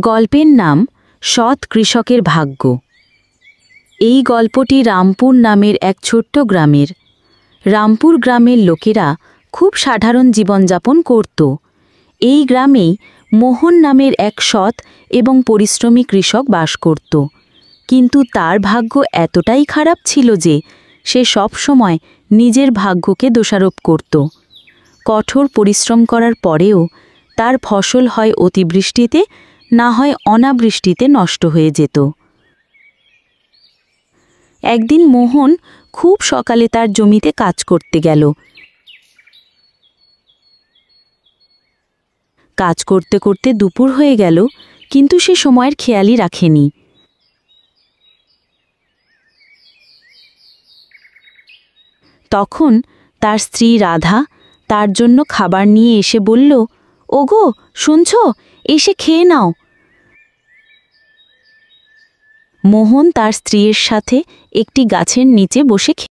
গল্পের নাম সৎ কৃষকের ভাগ্য। এই গল্পটি রামপুর নামের এক ছোট্ট গ্রামের। রামপুর গ্রামের লোকেরা খুব সাধারণ জীবনযাপন করত। এই গ্রামেই মোহন নামের এক সৎ এবং পরিশ্রমী কৃষক বাস করত। কিন্তু তার ভাগ্য এতটাই খারাপ ছিল যে সে সব সময় নিজের ভাগ্যকে দোষারোপ করত। কঠোর পরিশ্রম করার পরেও তার ফসল হয় অতিবৃষ্টিতে, না হয় অনাবৃষ্টিতে নষ্ট হয়ে যেত। একদিন মোহন খুব সকালে তার জমিতে কাজ করতে গেল। কাজ করতে করতে দুপুর হয়ে গেল, কিন্তু সে সময়ের খেয়ালই রাখেনি। তখন তার স্ত্রী রাধা তার জন্য খাবার নিয়ে এসে বলল, ওগো শুনছ, এসে খেয়ে নাও। মোহন তার স্ত্রীর সাথে একটি গাছের নিচে বসে